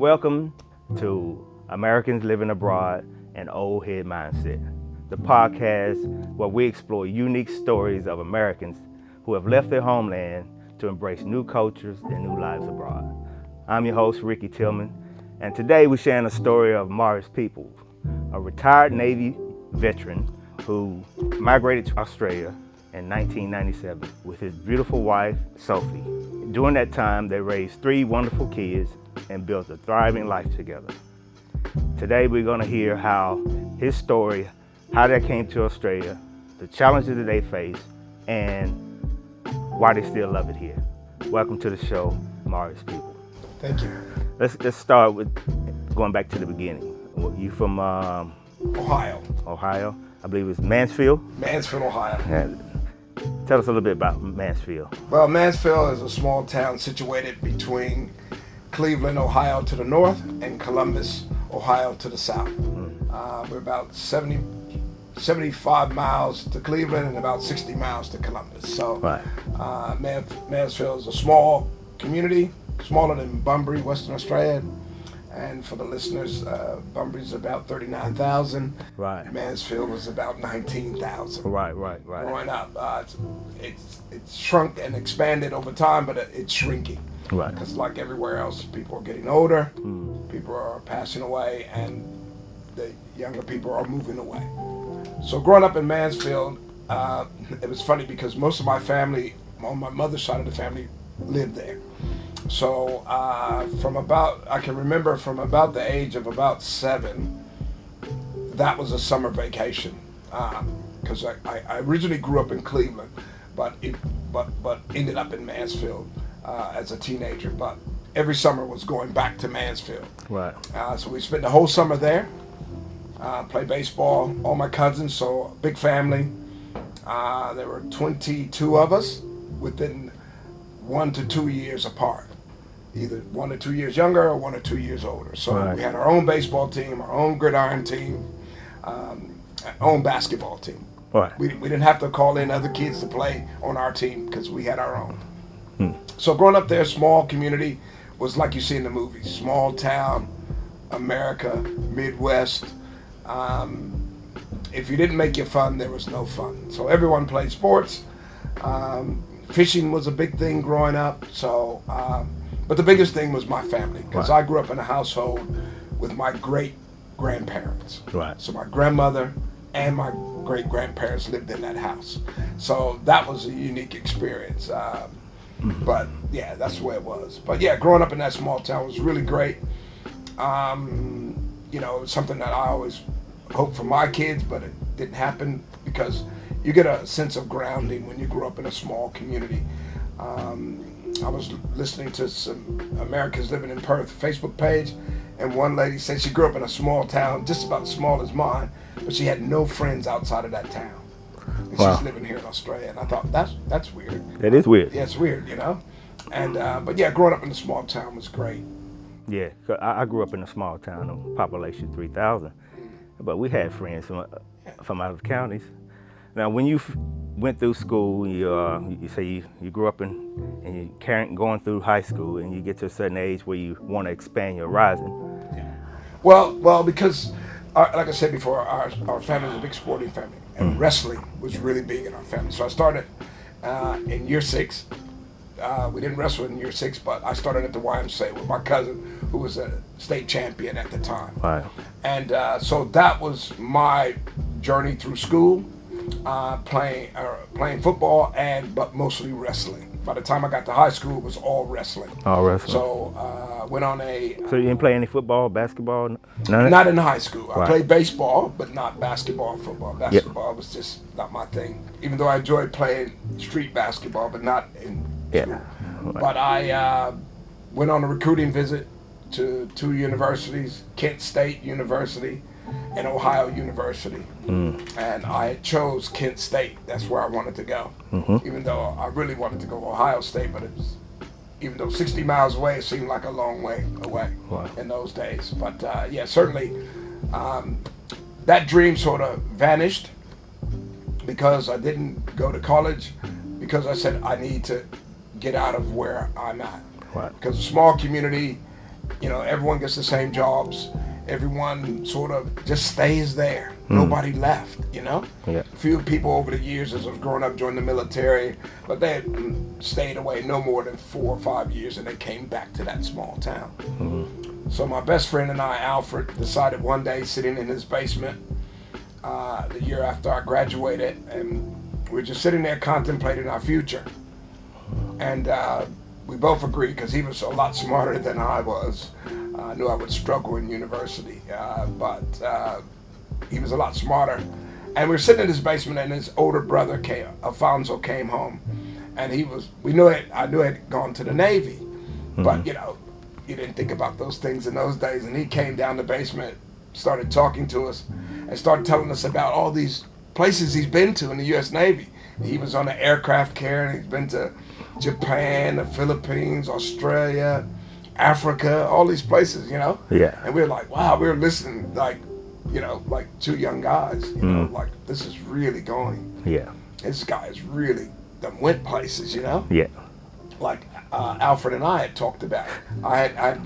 Welcome to Americans Living Abroad and Old Head Mindset, the podcast where we explore unique stories of Americans who have left their homeland to embrace new cultures and new lives abroad. I'm your host, Ricky Tillman, and today we're sharing a story of Marius Peoples, a retired Navy veteran who migrated to Australia in 1997 with his beautiful wife, Sophie. During that time, they raised 3 wonderful kids and built a thriving life together. Today, we're going to hear how his story, how they came to Australia, the challenges that they face, and why they still love it here. Welcome to the show, Marius Peoples. Thank you. Let's start with going back to the beginning. You from Ohio. Ohio? I believe it's Mansfield? Mansfield, Ohio. Yeah. Tell us a little bit about Mansfield. Well, Mansfield is a small town situated between Cleveland, Ohio to the north and Columbus, Ohio to the south. We're about 75 miles to Cleveland and about 60 miles to Columbus. So Right. Mansfield is a small community, smaller than Bunbury, Western Australia. And for the listeners, Bunbury's about 39,000. Right. Mansfield was about 19,000. Right. Growing up, it's shrunk and expanded over time, but it's shrinking. Right. Because like everywhere else, people are getting older, people are passing away, and the younger people are moving away. So growing up in Mansfield, it was funny because most of my family, on my mother's side of the family, lived there. So I can remember from about the age of about 7, that was a summer vacation. Because I originally grew up in Cleveland, but ended up in Mansfield as a teenager. But every summer was going back to Mansfield. Right. So we spent the whole summer there, play baseball, all my cousins, so big family. There were 22 of us within 1 to 2 years apart. Either 1 or 2 years younger or 1 or 2 years older. So Right. we had our own baseball team, our own gridiron team, our own basketball team. Right. We didn't have to call in other kids to play on our team because we had our own. So growing up there, small community, was like you see in the movies. Small town, America, Midwest. If you didn't make your fun, there was no fun. So everyone played sports. Fishing was a big thing growing up. So, but the biggest thing was my family, because Right. I grew up in a household with my great-grandparents. Right. So my grandmother and my great-grandparents lived in that house. So that was a unique experience. But yeah, that's the way it was. But yeah, growing up in that small town was really great. It was something that I always hoped for my kids, but it didn't happen because you get a sense of grounding when you grow up in a small community. I was listening to some Americans Living in Perth Facebook page, and one lady said she grew up in a small town, just about as small as mine, but she had no friends outside of that town. And Wow. she's living here in Australia, and I thought that's weird. That is weird. Yeah, it's weird, And but yeah, growing up in a small town was great. Yeah. 'Cause I grew up in a small town of population 3,000, but we had friends from out of the counties. Now, when you went through school, you say you grew up and you going through high school, and you get to a certain age where you want to expand your horizon. Well, because like I said before, our family is a big sporting family, and wrestling was really big in our family. So I started in year 6. We didn't wrestle in year 6, but I started at the YMCA with my cousin, who was a state champion at the time. Right. And so that was my journey through school, playing football, but mostly wrestling. By the time I got to high school, it was all wrestling. All wrestling. So went on So you didn't play any football, basketball? None? not in high school. I Right. played baseball, but not basketball or football. Basketball was just not my thing. Even though I enjoyed playing street basketball, but not in school. Right. But I went on a recruiting visit to 2 universities, Kent State University and Ohio University. And I chose Kent State. That's where I wanted to go. Even though I really wanted to go to Ohio State, but even though 60 miles away, it seemed like a long way away in those days. But yeah, certainly that dream sort of vanished because I didn't go to college, because I said I need to get out of where I'm at. Right. Because a small community, everyone gets the same jobs. Everyone sort of just stays there. Nobody left, Yeah. A few people over the years as I was growing up joined the military, but they had stayed away no more than 4 or 5 years, and they came back to that small town. So my best friend and I, Alfred, decided one day, sitting in his basement, the year after I graduated, and we were just sitting there contemplating our future. And we both agreed, because he was a lot smarter than I was. I knew I would struggle in university, but he was a lot smarter. And we were sitting in his basement, and his older brother, Alfonso, came home. And I knew he had gone to the Navy. But, you didn't think about those things in those days. And he came down the basement, started talking to us, and started telling us about all these places he's been to in the U.S. Navy. He was on an aircraft carrier, and he's been to Japan, the Philippines, Australia, Africa, all these places, Yeah. And we were like, wow, we were listening like two young guys, like this is really going. Yeah. This guy's really went places, Yeah. Like Alfred and I had talked about. I'd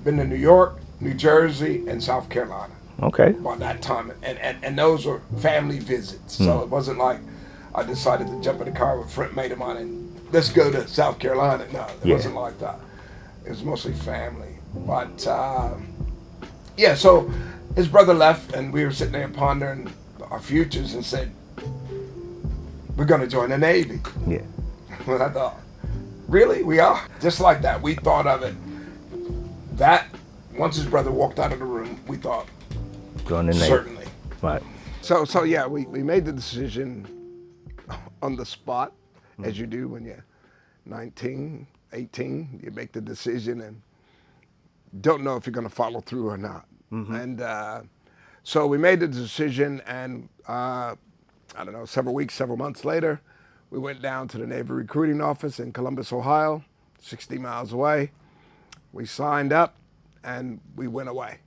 been to New York, New Jersey, and South Carolina. Okay. By that time, and those were family visits, so it wasn't like I decided to jump in the car with a friend mate of mine and let's go to South Carolina. No, it wasn't like that. It was mostly family. But so his brother left, and we were sitting there pondering our futures and said, we're going to join the Navy. Yeah. Well, I thought, really? We are? Just like that. We thought of it. That, once his brother walked out of the room, we thought, Join the Navy. certainly. Right. So yeah, we made the decision on the spot, as you do when you're 19, 18. You make the decision and don't know if you're going to follow through or not. And so we made the decision, and I don't know, several months later, we went down to the Navy recruiting office in Columbus, Ohio, 60 miles away. We signed up, and we went away.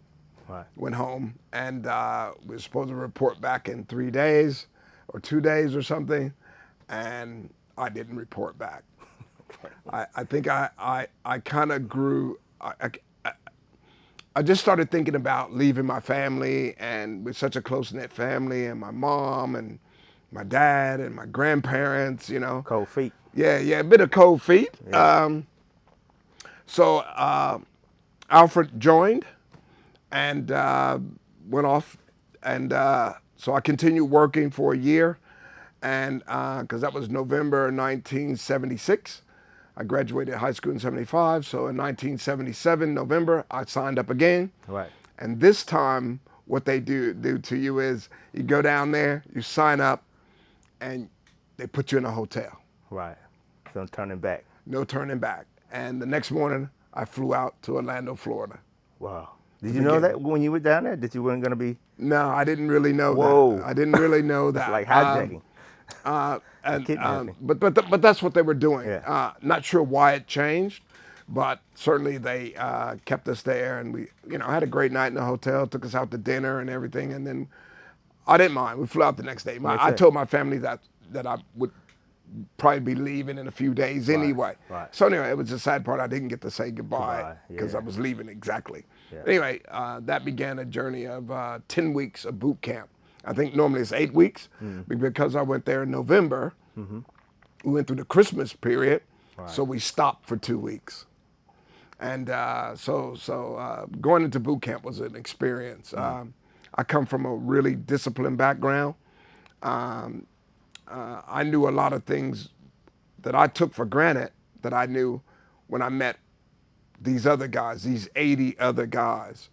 Right. Went home, and we were supposed to report back in 3 days or 2 days or something, and I didn't report back. I think I kind of grew. I just started thinking about leaving my family, and with such a close-knit family, and my mom and my dad and my grandparents, Cold feet. Yeah, a bit of cold feet. Yeah. So Alfred joined and went off, and so I continued working for a year, and because that was November 1976. I graduated high school in 75, so in 1977, November, I signed up again. Right. And this time, what they do to you is you go down there, you sign up, and they put you in a hotel. Right. So turning back. No turning back. And the next morning, I flew out to Orlando, Florida. Wow. Did you know that when you were down there, that you weren't going to be? No, I didn't really know Whoa. that. I didn't really know that. It's like hijacking. But that's what they were doing. Yeah. Not sure why it changed, but certainly they kept us there, and we, had a great night in the hotel. Took us out to dinner and everything, and then I didn't mind. We flew out the next day. I told my family that I would probably be leaving in a few days anyway. Right. So anyway, it was the sad part. I didn't get to say goodbye because I was leaving exactly. Yeah. Anyway, that began a journey of 10 weeks of boot camp. I think normally it's 8 weeks, because I went there in November. We went through the Christmas period, so we stopped for 2 weeks. And so going into boot camp was an experience. I come from a really disciplined background. I knew a lot of things that I took for granted that I knew when I met these other guys, these 80 other guys.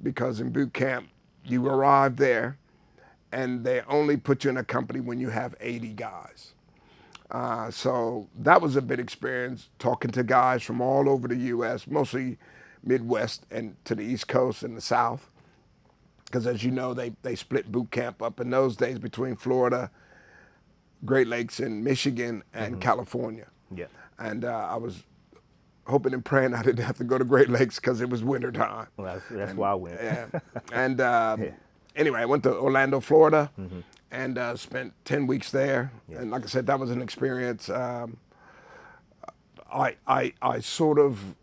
Because in boot camp, you arrive there, and they only put you in a company when you have 80 guys. So that was a big experience, talking to guys from all over the U.S., mostly Midwest and to the East Coast and the South. Because as you know, they split boot camp up in those days between Florida, Great Lakes, and Michigan, and California. Yeah. And I was hoping and praying I didn't have to go to Great Lakes because it was winter time. Well, that's why I went. Yeah. And anyway, I went to Orlando, Florida, and spent 10 weeks there. Yeah. And like I said, that was an experience. I sort of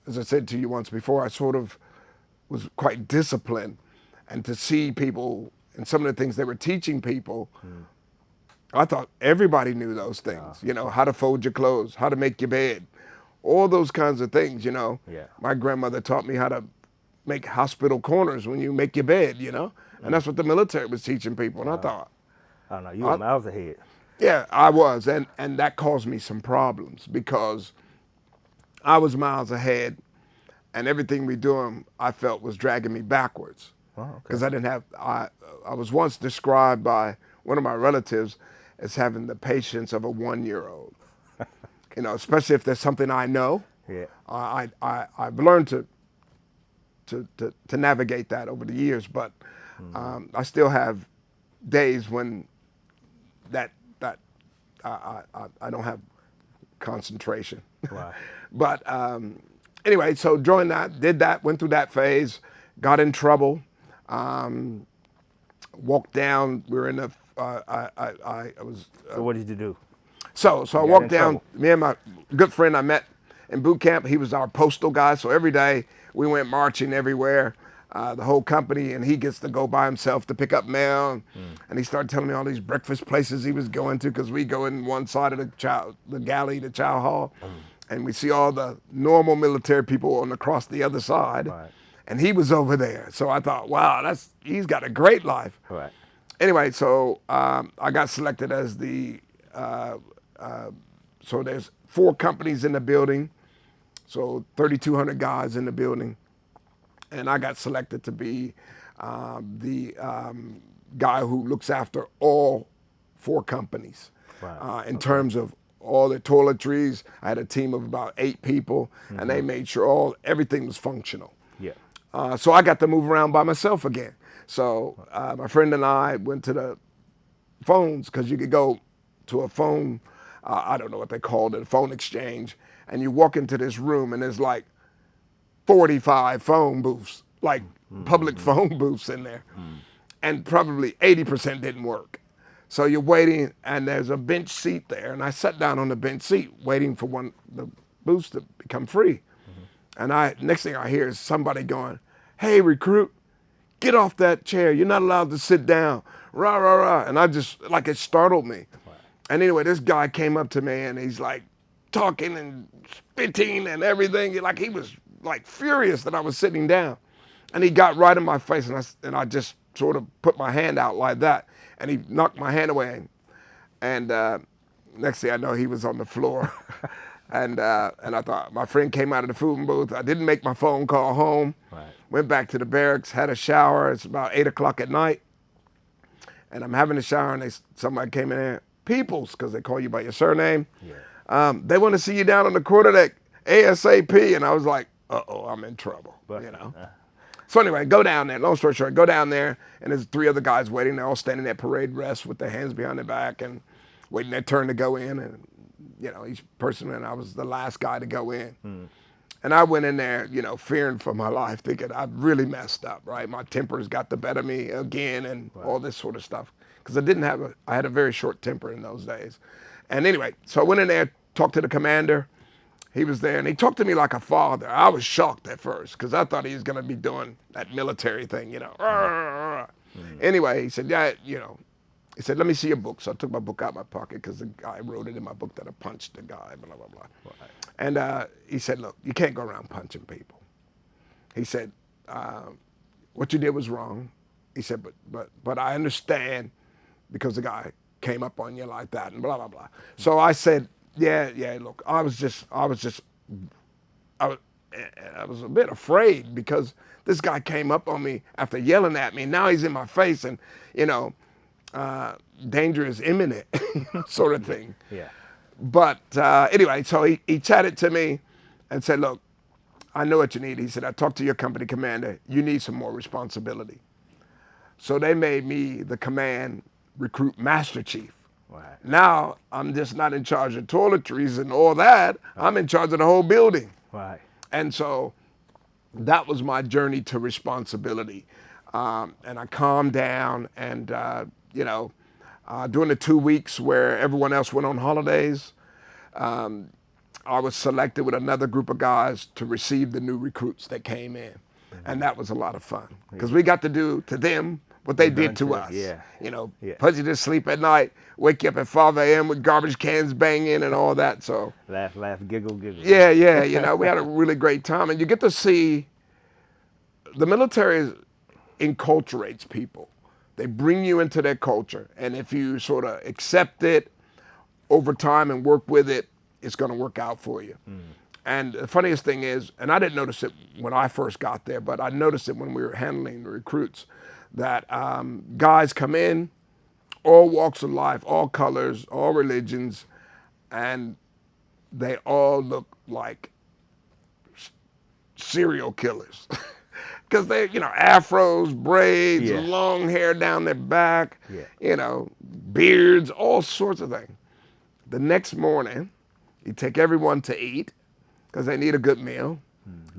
as I said to you once before, I sort of was quite disciplined, and to see people and some of the things they were teaching people, I thought everybody knew those things. You know, how to fold your clothes, how to make your bed, all those kinds of things. You know, Yeah. my grandmother taught me how to make hospital corners when you make your bed. You know, and that's what the military was teaching people. And I thought, I don't know. You were miles ahead. yeah, I was, and that caused me some problems because I was miles ahead, and everything we doing I felt was dragging me backwards. Oh, okay. Because I didn't have, I was once described by one of my relatives as having the patience of a 1-year-old. You know, especially if there's something I know. Yeah. I've learned to navigate that over the years, but I still have days when that I don't have concentration. Wow. But anyway, so joined that, did that, went through that phase, got in trouble, walked down. We were in the. I was. So what did you do? So I in walked down. trouble. Me and my good friend I met in boot camp. He was our postal guy. So every day we went marching everywhere, the whole company, and he gets to go by himself to pick up mail. And he started telling me all these breakfast places he was going to, because we go in one side of the galley, the chow hall, and we see all the normal military people on across the other side. Right. And he was over there. So I thought, wow, he's got a great life. Right. Anyway, so I got selected as the, so there's 4 companies in the building, so 3,200 guys in the building. And I got selected to be the guy who looks after all 4 companies. Right. In terms of all the toiletries. I had a team of about 8 people, and they made sure everything was functional. Yeah. So I got to move around by myself again. So my friend and I went to the phones, because you could go to a phone, I don't know what they called it, a phone exchange, and you walk into this room and there's like 45 phone booths, like public phone booths in there. And probably 80% didn't work. So you're waiting, and there's a bench seat there, and I sat down on the bench seat waiting for the booths to become free. And next thing I hear is somebody going, "Hey, recruit, get off that chair. You're not allowed to sit down." Rah, rah, rah. And I just, like, it startled me. And anyway, this guy came up to me, and he's like talking and spitting and everything. Like, he was like furious that I was sitting down. And he got right in my face, and I just sort of put my hand out like that. And he knocked my hand away. And next thing I know, he was on the floor. And I thought, my friend came out of the food booth. I didn't make my phone call home. Right. Went back to the barracks, had a shower. It's about 8 o'clock at night. And I'm having a shower, and somebody came in there, Peoples, because they call you by your surname. Yeah. They want to see you down on the quarterdeck ASAP. And I was like, uh-oh, I'm in trouble, But, you know. So anyway, go down there. Long story short, go down there, and there's 3 other guys waiting. They're all standing at parade rest with their hands behind their back and waiting their turn to go in. And, you know, each person, and I was the last guy to go in. And I went in there, you know, fearing for my life, thinking I really messed up, right? My temper's got the better of me again, and all this sort of stuff. Because I had a very short temper in those days. And anyway, so I went in there, talked to the commander. He was there, and he talked to me like a father. I was shocked at first, because I thought he was going to be doing that military thing, you know. Anyway, he said, yeah, you know. He said, let me see your book. So I took my book out of my pocket, because the guy wrote it in my book that I punched the guy, blah, blah, blah. Right. And he said, look, you can't go around punching people. He said, what you did was wrong. He said, but I understand, because the guy came up on you like that, and blah, blah, blah. So I said, yeah, look, I was a bit afraid, because this guy came up on me after yelling at me. Now he's in my face, and, you know, danger is imminent, sort of thing. Yeah. But anyway, so he chatted to me and said, look, I know what you need. He said, I talked to your company commander. You need some more responsibility. So they made me the command recruit master chief. Right. Now I'm just not in charge of toiletries and all that. I'm in charge of the whole building. Right. And so that was my journey to responsibility. And I calmed down, and, you know, during the 2 weeks where everyone else went on holidays, I was selected with another group of guys to receive the new recruits that came in. And that was a lot of fun because we got to do to them what they did to us. Yeah. You know, Yeah. put you to sleep at night, wake you up at 5 a.m. with garbage cans banging and all that. So, Laugh, laugh, giggle, giggle. yeah, you know, we had a really great time. And you get to see the military enculturates people. They bring you into their culture. And if you sort of accept it over time and work with it, it's going to work out for you. And the funniest thing is, and I didn't notice it when I first got there, but I noticed it when we were handling the recruits, that guys come in, all walks of life, all colors, all religions, and they all look like serial killers. Because they, you know, afros, braids, Yeah. long hair down their back, Yeah. you know, beards, all sorts of things. The next morning, you take everyone to eat because they need a good meal.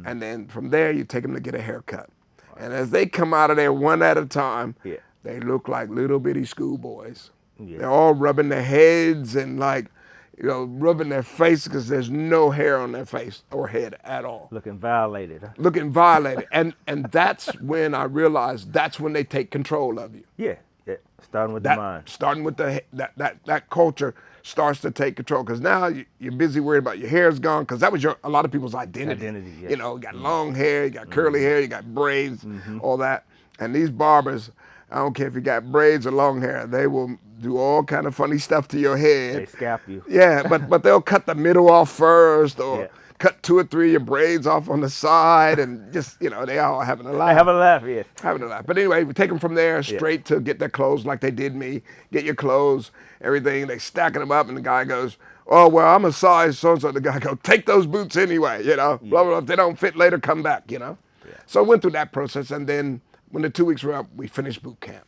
And then from there, you take them to get a haircut. And as they come out of there one at a time, Yeah. they look like little bitty schoolboys. Yeah. They're all rubbing their heads and like, you know, rubbing their face because there's no hair on their face or head at all. Looking violated. Huh? Looking violated. And that's when I realized that's when they take control of you. Yeah. Yeah. Starting with the mind. Starting with that culture starts to take control because now you're busy worried about your hair's gone because that was a lot of people's identity. Yes. You know, you got long hair, you got curly hair, you got braids, all that. And these barbers, I don't care if you got braids or long hair, they will do all kind of funny stuff to your head. They scalp you. Yeah, but they'll cut the middle off first or Yeah. cut 2 or 3 of your braids off on the side and just, you know, they all having a laugh. I have a laugh, yes. Having a laugh. But anyway, we take them from there straight to get their clothes like they did me. Get your clothes, everything. They stacking them up, and the guy goes, "Oh, well, I'm a size so-and-so." The guy goes, "Take those boots anyway, you know. Blah, blah, blah. If they don't fit later, come back, you know." Yeah. So I went through that process, and then when the 2 weeks were up, we finished boot camp.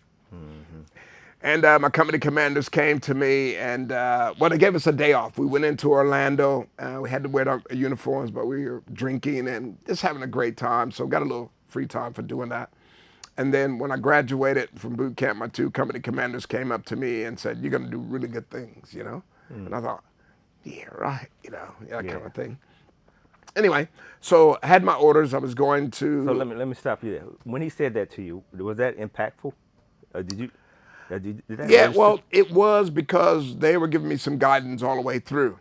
And my company commanders came to me, and well, they gave us a day off. We went into Orlando. We had to wear our uniforms, but we were drinking and just having a great time. So got a little free time for doing that. And then when I graduated from boot camp, my 2 company commanders came up to me and said, "You're going to do really good things, you know?" And I thought, yeah, right, you know, that kind of thing. Anyway, so I had my orders. I was going to... So let me stop you there. When he said that to you, was that impactful? Did that Yeah, register? well, it was because they were giving me some guidance all the way through.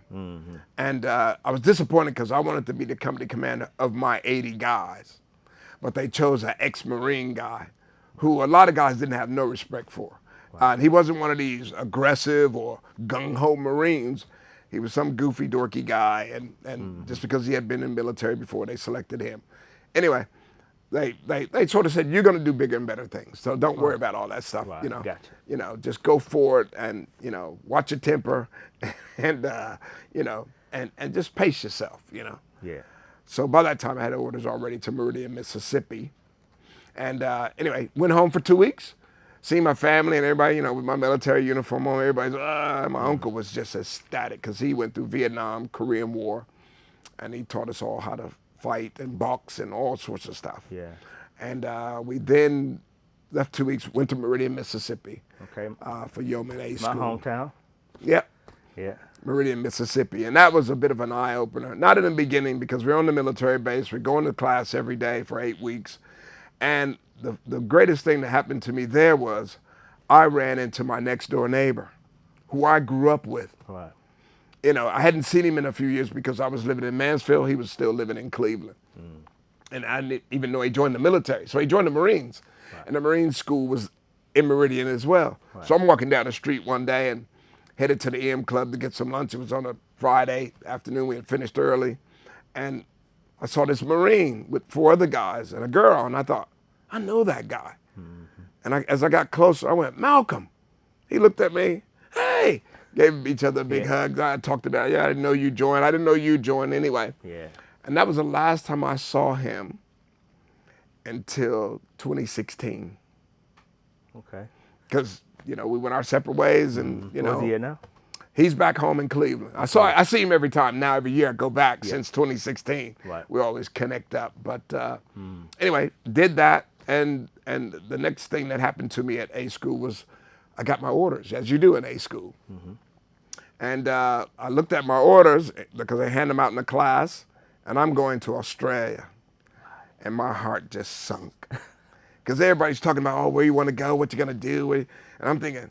And I was disappointed because I wanted to be the company commander of my 80 guys. But they chose an ex-Marine guy who a lot of guys didn't have no respect for. And he wasn't one of these aggressive or gung-ho Marines. He was some goofy, dorky guy. And just because he had been in the military before, they selected him. Anyway, they sort of said, "You're going to do bigger and better things. So don't worry about all that stuff, Right, you know. gotcha. You know, just go for it and, you know, watch your temper and, you know, and just pace yourself, you know." Yeah. So by that time, I had orders already to Meridian, Mississippi. And anyway, went home for 2 weeks, seen my family and everybody, you know, with my military uniform on. Everybody's, my uncle was just ecstatic because he went through Vietnam, Korean War, and he taught us all how to fight and box and all sorts of stuff. Yeah. And we then left 2 weeks, went to Meridian, Mississippi Okay. for Yeoman A My School. hometown. Yep. Yeah. Meridian, Mississippi. And that was a bit of an eye-opener. Not in the beginning because we're on the military base. We're going to class every day for 8 weeks. And the greatest thing that happened to me there was I ran into my next-door neighbor who I grew up with. Right. You know, I hadn't seen him in a few years because I was living in Mansfield. He was still living in Cleveland. And I didn't even know he joined the military. So he joined the Marines. Right. And the Marine school was in Meridian as well. Right. So I'm walking down the street one day and headed to the EM Club to get some lunch. It was on a Friday afternoon. We had finished early. And I saw this Marine with 4 other guys and a girl. And I thought, I know that guy. And as I got closer, I went, "Malcolm." He looked at me. "Hey." Gave each other a big hug. I talked about, "Yeah, I didn't know you joined. I didn't know you joined anyway." Yeah. And that was the last time I saw him until 2016. Okay. Because, you know, we went our separate ways and, you know. Where's he at now? He's back home in Cleveland. I see him every time now, every year I go back since 2016. Right. We always connect up. But anyway, did that. And the next thing that happened to me at A School was I got my orders, as you do in A School. And I looked at my orders because they hand them out in the class, and I'm going to Australia. And my heart just sunk. Because everybody's talking about, oh, where you want to go, what you're going to do. And I'm thinking,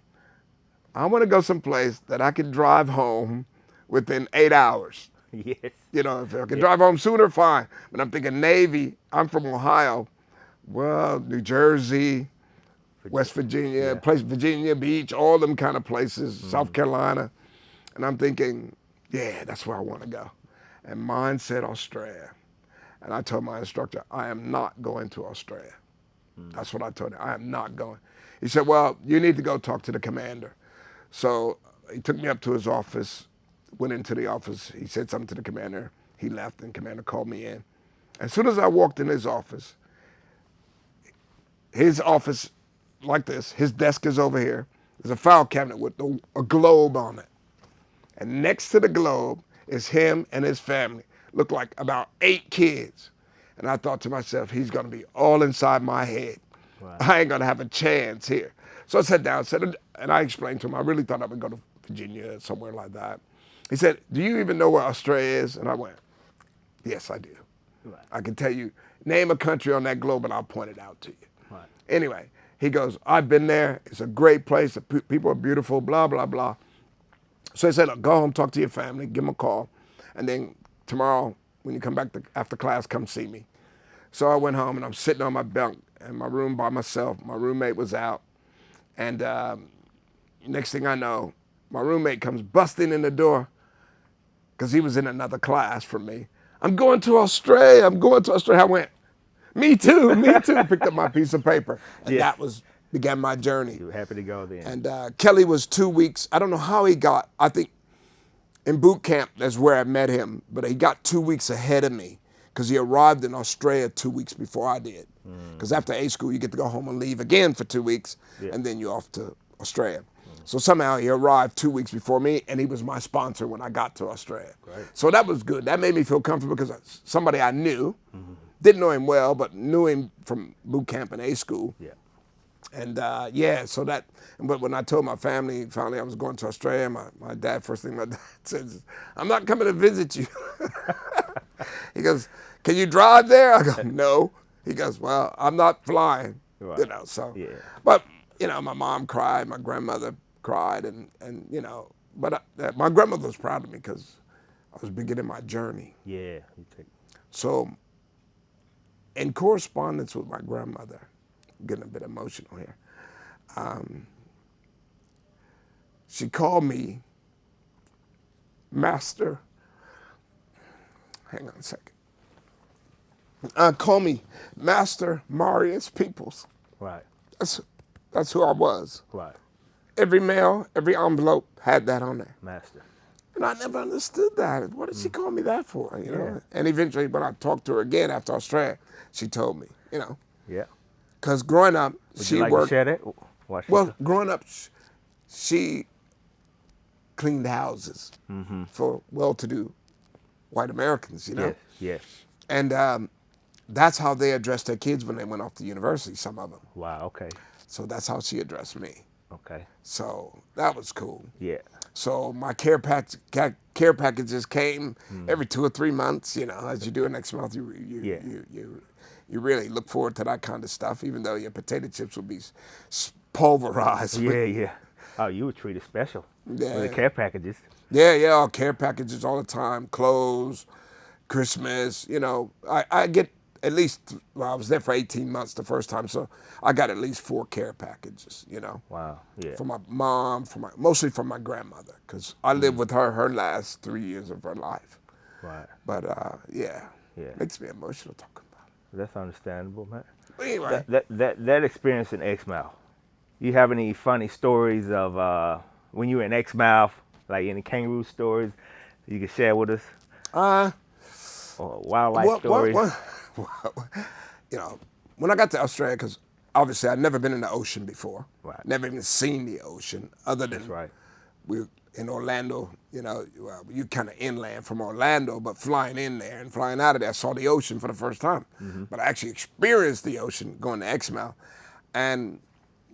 I want to go someplace that I can drive home within 8 hours. Yes. You know, if I can drive home sooner, fine. But I'm thinking Navy, I'm from Ohio. Well, New Jersey, West Virginia, Virginia Beach, all them kind of places, South Carolina. And I'm thinking, yeah, that's where I want to go. And mine said Australia. And I told my instructor, I am not going to Australia. That's what I told him. I am not going. He said, well, you need to go talk to the commander. So he took me up to his office, went into the office. He said something to the commander. He left, and the commander called me in. As soon as I walked in his office, like this, his desk is over here. There's a file cabinet with a globe on it. And next to the globe is him and his family. Looked like about 8 kids. And I thought to myself, he's going to be all inside my head. Wow. I ain't going to have a chance here. So I sat down, and I explained to him, I really thought I would go to Virginia, somewhere like that. He said, do you even know where Australia is? And I went, yes, I do. Right. I can tell you, name a country on that globe and I'll point it out to you. Right. Anyway, he goes, I've been there. It's a great place. The people are beautiful, blah, blah, blah. So he said, look, go home, talk to your family, give them a call. And then tomorrow, when you come back after class, come see me. So I went home, and I'm sitting on my bunk in my room by myself. My roommate was out. And next thing I know, my roommate comes busting in the door because he was in another class from me. I'm going to Australia. I'm going to Australia. I went, me too, me too. Picked up my piece of paper. And Yes. that began my journey. You were happy to go then. And Kelly was 2 weeks. I don't know how he got, I think in boot camp, that's where I met him. But he got 2 weeks ahead of me because he arrived in Australia 2 weeks before I did. Because after A school, you get to go home and leave again for 2 weeks. Yeah. And then you're off to Australia. So somehow he arrived 2 weeks before me, and he was my sponsor when I got to Australia. Great. So that was good. That made me feel comfortable because somebody I knew, didn't know him well, but knew him from boot camp and A school. Yeah. And but when I told my family, finally I was going to Australia, my dad, first thing my dad says, I'm not coming to visit you. He goes, can you drive there? I go, no. He goes, well, I'm not flying. Right. You know, so. Yeah. But, you know, my mom cried, my grandmother cried, and you know, but my grandmother was proud of me because I was beginning my journey. Yeah. So, in correspondence with my grandmother, I'm getting a bit emotional here. She called me Master. Hang on a second. Call me Master Marius Peoples. Right. That's who I was. Right. Every mail, every envelope had that on there. Master. And I never understood that. What did she call me that for? You know. Yeah. And eventually, when I talked to her again after Australia, she told me. You know. Yeah. Because growing up, Would she you like worked. to share that? Well, growing up, she cleaned houses for well-to-do white Americans. You know. Yes. Yes. And that's how they addressed their kids when they went off to university. Some of them. Wow. Okay. So that's how she addressed me. Okay. So that was cool. Yeah. So my care packages came every 2 or 3 months. You know, as you do it next month, you really look forward to that kind of stuff, even though your potato chips will be pulverized. Yeah. Yeah. Oh, you were treated special. Yeah. With the care packages. Yeah, all care packages all the time, clothes, Christmas. You know, I get at least. Well, I was there for 18 months the first time, so I got at least 4 care packages. You know. Wow. Yeah. For my mom, mostly from my grandmother, because I lived with her last 3 years of her life. Right. But yeah, Yeah. makes me emotional talking about it. That's understandable, man. But anyway, That experience in Exmouth. You have any funny stories of when you were in Exmouth, like any kangaroo stories you can share with us? Or wildlife stories? You know, when I got to Australia, because obviously I'd never been in the ocean before. Right. Never even seen the ocean, other than That's right. we in Orlando. You know, well, you kind of inland from Orlando, but flying in there and flying out of there, I saw the ocean for the first time. But I actually experienced the ocean going to Exmouth, and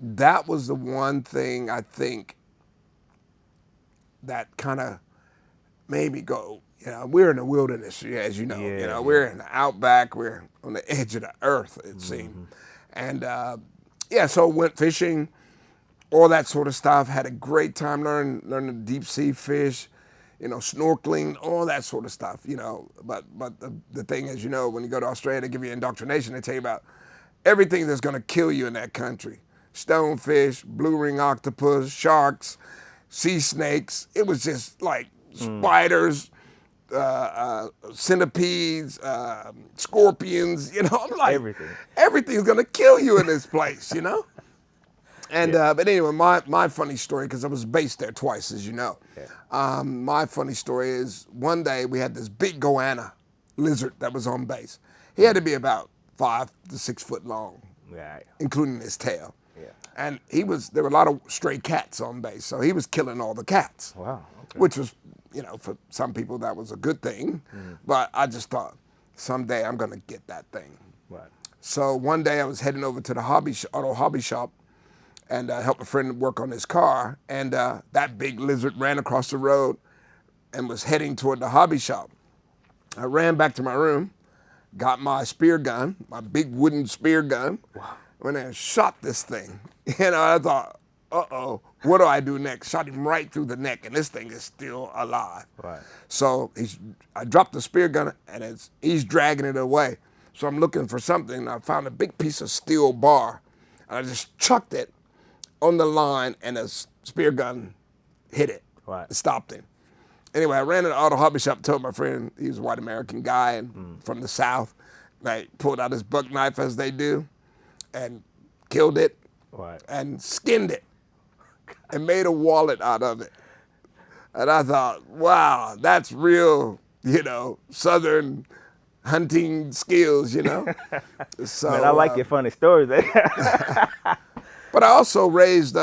that was the one thing I think that kind of made me go, we're in the wilderness, as you know. Yeah, We're in the outback. We're on the edge of the earth, it seemed. And so went fishing, all that sort of stuff. Had a great time learning deep sea fish, snorkeling, all that sort of stuff. But the thing is, when you go to Australia, they give you indoctrination. They tell you about everything that's going to kill you in that country: stonefish, blue ring octopus, sharks, sea snakes. It was just like spiders, centipedes, scorpions. I'm like, everything's gonna kill you in this place. And but anyway, my funny story, because I was based there twice, as you know. Yeah. My funny story is, one day we had this big goanna lizard that was on base. He had to be about 5 to 6 foot long, right, including his tail. Yeah. And there were a lot of stray cats on base, so he was killing all the cats. Wow. Okay. Which was, for some people that was a good thing, but I just thought, someday I'm gonna get that thing. Right. So one day I was heading over to the auto hobby shop and helped a friend work on his car, and that big lizard ran across the road and was heading toward the hobby shop. I ran back to my room, got my spear gun, my big wooden spear gun, went and shot this thing. I thought, uh-oh, what do I do next? Shot him right through the neck, and this thing is still alive. Right. So I dropped the spear gun, and he's dragging it away. So I'm looking for something, and I found a big piece of steel bar, and I just chucked it on the line, and the spear gun hit it. Right. Stopped him. Anyway, I ran to the auto hobby shop, told my friend, he was a white American guy and from the South. I pulled out his buck knife, as they do, and killed it, right, and skinned it and made a wallet out of it. And I thought, wow, that's real, Southern hunting skills, So, man, I like your funny stories. But I also raised,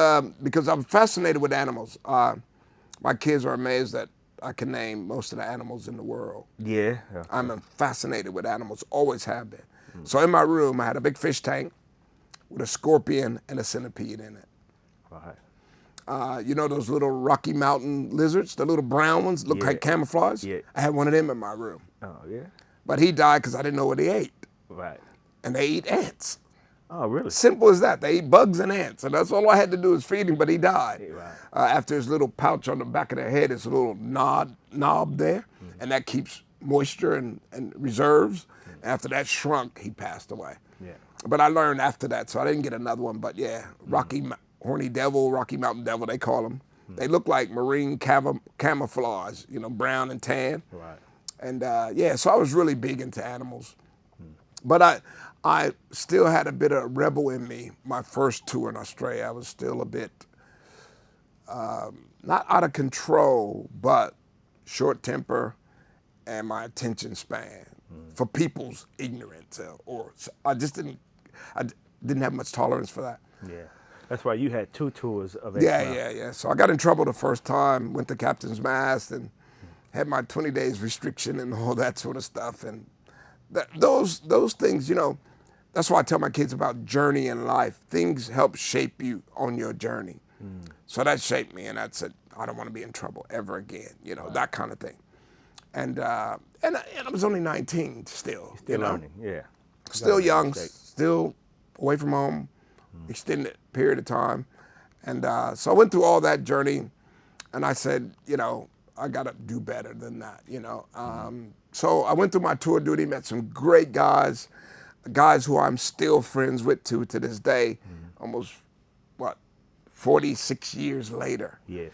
because I'm fascinated with animals. My kids are amazed that I can name most of the animals in the world. Yeah. Okay. I'm fascinated with animals, always have been. So in my room, I had a big fish tank with a scorpion and a centipede in it. Right. Those little Rocky Mountain lizards, the little brown ones, look like camouflage? Yeah. I had one of them in my room. Oh, yeah? But he died because I didn't know what he ate. Right. And they eat ants. Oh, really? Simple as that. They eat bugs and ants, and that's all I had to do is feed him, but he died. Right. After his little pouch on the back of their head, his little knob there, and that keeps moisture and reserves. After that shrunk, he passed away. Yeah. But I learned after that, so I didn't get another one. But yeah, Horny Devil, Rocky Mountain Devil, they call them. They look like marine camouflage, brown and tan. Right. And so I was really big into animals. But I still had a bit of rebel in me. My first tour in Australia, I was still a bit, not out of control, but short temper and my attention span for people's ignorance. I didn't have much tolerance for that. Yeah, that's why you had 2 tours of X-Mile. Yeah. So I got in trouble the first time, went to Captain's Mast, and had my 20 days restriction and all that sort of stuff. And those things, that's why I tell my kids about journey in life. Things help shape you on your journey. So that shaped me, and I said, I don't want to be in trouble ever again, right, that kind of thing. And I was only 19 still. Still learning, yeah. Still young, still away from home, extended period of time. And so I went through all that journey, and I said, I got to do better than that, So I went through my tour duty, met some great guys who I'm still friends with to this day, almost, 46 years later. Yes.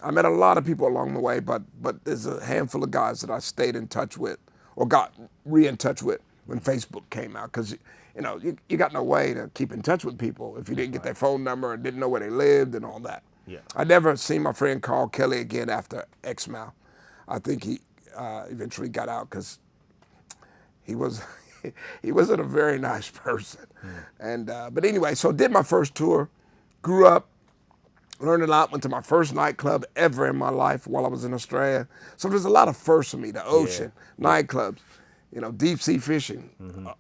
I met a lot of people along the way, but there's a handful of guys that I stayed in touch with or got in touch with when Facebook came out, because, you got no way to keep in touch with people if you didn't get their phone number and didn't know where they lived and all that. Yeah. I never seen my friend Carl Kelly again after X-Mile. I think he eventually got out because he wasn't a very nice person. And but anyway, so did my first tour, grew up, learned a lot, went to my first nightclub ever in my life while I was in Australia. So there's a lot of firsts for me: the ocean, nightclubs, deep sea fishing.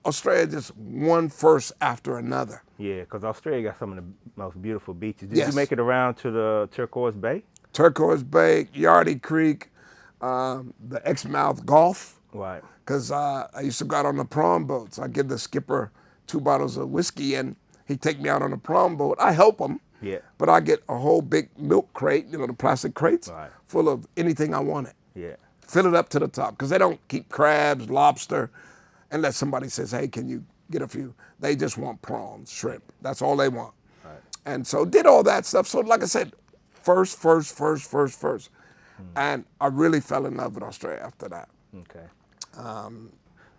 Australia just one first after another. Yeah, because Australia got some of the most beautiful beaches. Did you make it around to the Turquoise Bay? Turquoise Bay, Yardie Creek, the Exmouth Gulf. Right. Because I used to go out on the prawn boats. I give the skipper 2 bottles of whiskey, and he'd take me out on a prawn boat. I help him, Yeah. but I get a whole big milk crate, the plastic crates, Right. full of anything I wanted. Yeah. Fill it up to the top, because they don't keep crabs, lobster, unless somebody says, hey, can you get a few? They just want prawns, shrimp. That's all they want. Right. And so did all that stuff. So like I said, first. And I really fell in love with Australia after that. Okay.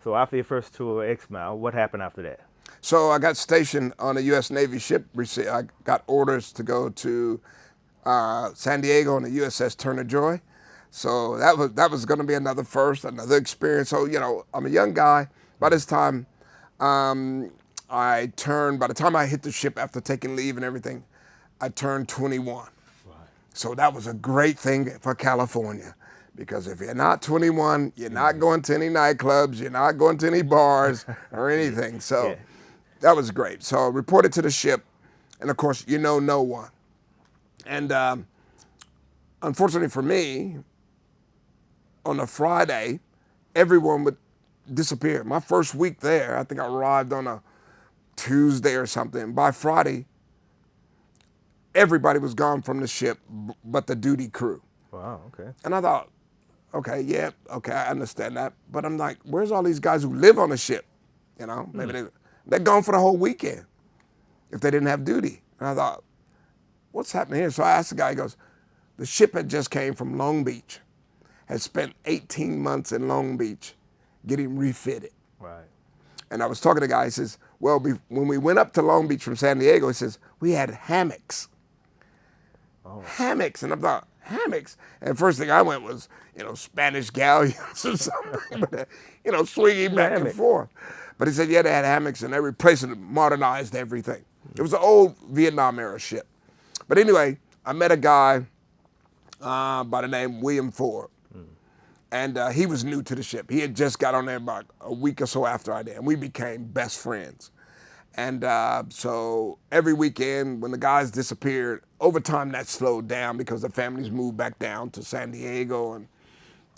So after your first tour of Exmouth, what happened after that? So I got stationed on a U.S. Navy ship. I got orders to go to San Diego on the USS Turner Joy. So that was going to be another first, another experience. So, I'm a young guy. By this time, by the time I hit the ship after taking leave and everything, I turned 21. Right. So that was a great thing for California. Because if you're not 21, you're not going to any nightclubs, you're not going to any bars or anything. So that was great. So I reported to the ship, and of course, no one. And unfortunately for me, on a Friday, everyone would disappear. My first week there, I think I arrived on a Tuesday or something. By Friday, everybody was gone from the ship but the duty crew. Wow, okay. And I thought, okay, I understand that. But I'm like, where's all these guys who live on the ship? Maybe they're gone for the whole weekend if they didn't have duty. And I thought, what's happening here? So I asked the guy, he goes, the ship had just came from Long Beach, had spent 18 months in Long Beach getting refitted. Right. And I was talking to the guy, he says, well, when we went up to Long Beach from San Diego, he says, we had hammocks. Oh. Hammocks. And I thought, hammocks? And first thing I went was, Spanish galleons or something, but, swinging back and forth. But he said, yeah, they had hammocks and they replaced it, modernized everything. It was an old Vietnam era ship. But anyway, I met a guy by the name William Ford. And he was new to the ship. He had just got on there about a week or so after I did, and we became best friends. And so every weekend when the guys disappeared, over time that slowed down because the families moved back down to San Diego, and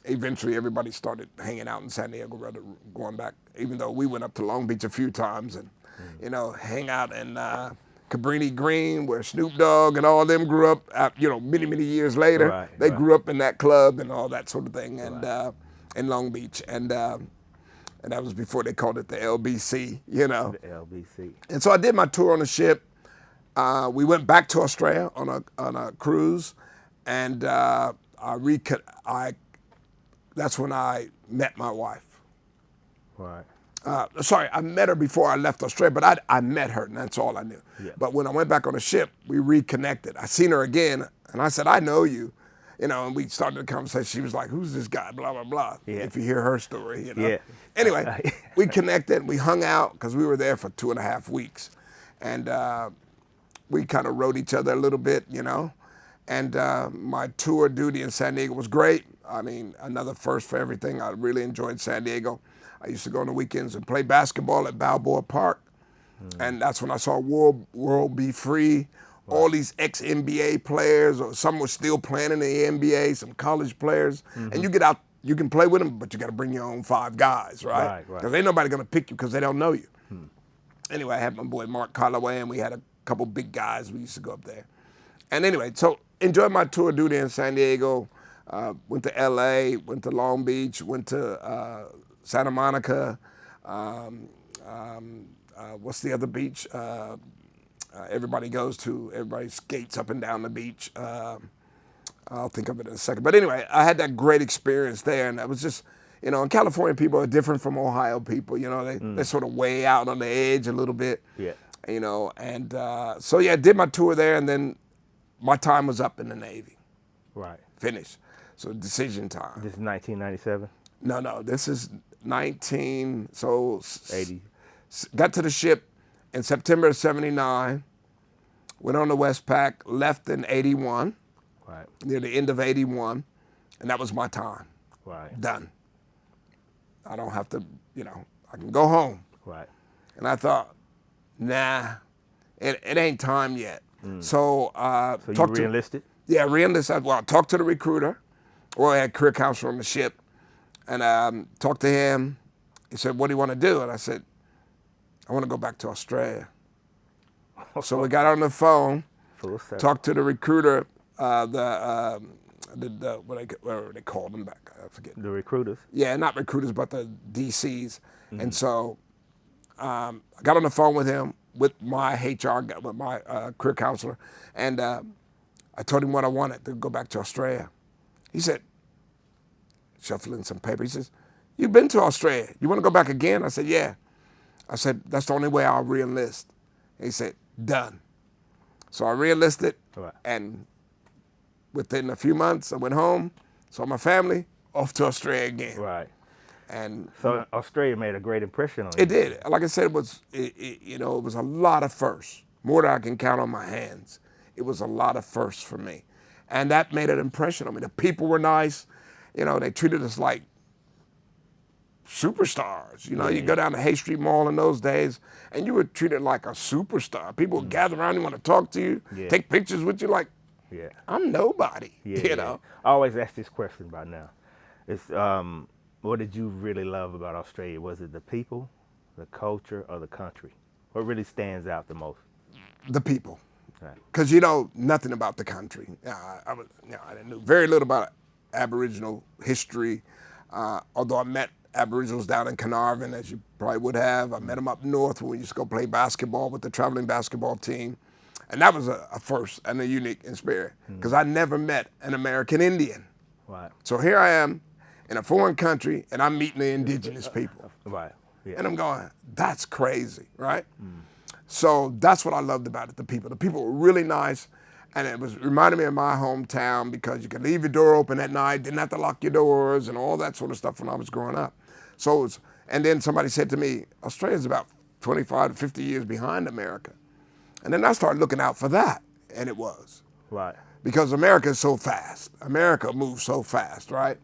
eventually everybody started hanging out in San Diego rather than going back, even though we went up to Long Beach a few times and, hang out in Cabrini Green where Snoop Dogg and all of them grew up, many, many years later. Right, they right. grew up in that club and all that sort of thing, and in Long Beach. And that was before they called it the LBC, The LBC. And so I did my tour on the ship. We went back to Australia on a cruise, and that's when I met my wife. Right. Sorry, I met her before I left Australia, but I met her, and that's all I knew. Yeah. But when I went back on the ship, we reconnected. I seen her again, and I said, I know you. And we started the conversation. She was like, who's this guy, blah, blah, blah, if you hear her story, Yeah. Anyway, we connected, we hung out, because we were there for 2.5 weeks. And we kind of rode each other a little bit, And my tour duty in San Diego was great. I mean, another first for everything. I really enjoyed San Diego. I used to go on the weekends and play basketball at Balboa Park. And that's when I saw World Be Free. All these ex-NBA players, or some were still playing in the NBA, some college players. And you get out, you can play with them, but you got to bring your own 5 guys, right? Because ain't nobody going to pick you because they don't know you. Anyway, I had my boy Mark Calloway, and we had a couple big guys. We used to go up there. And anyway, so enjoyed my tour duty in San Diego. Went to LA, went to Long Beach, went to Santa Monica. What's the other beach? Everybody goes to, everybody skates up and down the beach. I'll think of it in a second. But anyway, I had that great experience there, and it was just, and California people are different from Ohio people. They're sort of way out on the edge a little bit. Yeah. And so I did my tour there, and then my time was up in the Navy. Right. Finished. So decision time. This is 1997? No, this is 80. Got to the ship in September of 79, went on the Westpac, left in 81, right, near the end of 81, and that was my time. Right. Done. I don't have to, I can go home. Right. And I thought, nah, it ain't time yet. So you re-enlisted? Yeah, re-enlisted. Well, I talked to the recruiter. Well, I had career counselor on the ship, and talked to him. He said, "What do you want to do?" And I said, "I want to go back to Australia." So we got on the phone, Full circle. talked to the recruiter, whatever they called them back, I forget. The recruiters. Yeah, not recruiters, but the DCs. And so I got on the phone with him, with my HR, with my career counselor, and I told him what I wanted, to go back to Australia. He said, shuffling some paper, he says, "You've been to Australia. You want to go back again?" I said, "Yeah." I said, "That's the only way I'll re-enlist." He said, "Done." So I re-enlisted, Right. and within a few months, I went home, saw my family, off to Australia again. Right. And So Australia made a great impression on you. it did. Like I said, it was a lot of firsts, more than I can count on my hands. It was a lot of firsts for me, and that made an impression on me. The people were nice, they treated us like superstars. You go down to Hay Street Mall in those days, and you were treated like a superstar. People would gather around, you want to talk to you, take pictures with you, like, Yeah. I'm nobody. Yeah. I always ask this question by now. It's what did you really love about Australia? Was it the people, the culture, or the country? What really stands out the most? The people. Right. Because you know nothing about the country. I knew very little about Aboriginal history, although I met Aboriginals down in Carnarvon, as you probably would have. I met them up north when we used to go play basketball with the traveling basketball team. And that was a first and a unique experience, because I never met an American Indian. Right. So here I am in a foreign country, and I'm meeting the indigenous people. Right. Yeah. And I'm going, that's crazy, right? So that's what I loved about it, the people. The people were really nice, and it reminded me of my hometown, because you could leave your door open at night, didn't have to lock your doors, and all that sort of stuff when I was growing up. So and then somebody said to me, Australia's about 25 to 50 years behind America. And then I started looking out for that, and it was. Right. Because America is so fast. America moves so fast, right?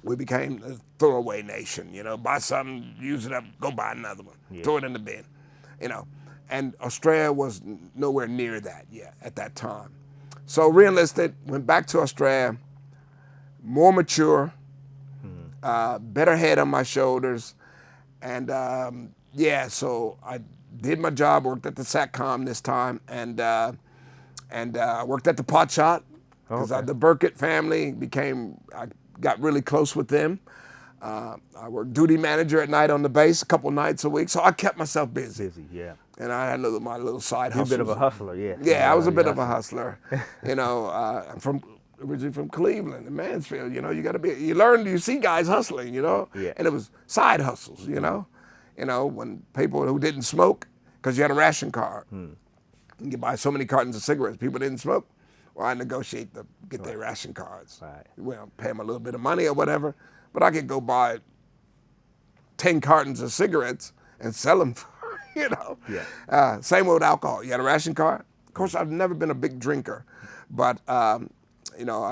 We became a throwaway nation, buy something, use it up, go buy another one, throw it in the bin, And Australia was nowhere near that yet at that time. So re-enlisted, went back to Australia, more mature, better head on my shoulders. And so I did my job, worked at the SATCOM this time, and worked at the pot shop, because the Burkett family I got really close with them. I worked duty manager at night on the base a couple nights a week, so I kept myself busy. Yeah. And I had my little side You're a hustles. bit of a hustler, yeah. Yeah, I was a bit of a hustler. I'm originally from Cleveland and Mansfield. You see guys hustling, Yeah. And it was side hustles, when people who didn't smoke, because you had a ration card. You could buy so many cartons of cigarettes. People didn't smoke. Well, I negotiate to get their ration cards. Right. Well, pay them a little bit of money or whatever, but I could go buy 10 cartons of cigarettes and sell them for, Yeah. Same with alcohol. You had a ration card. Of course, I've never been a big drinker, but I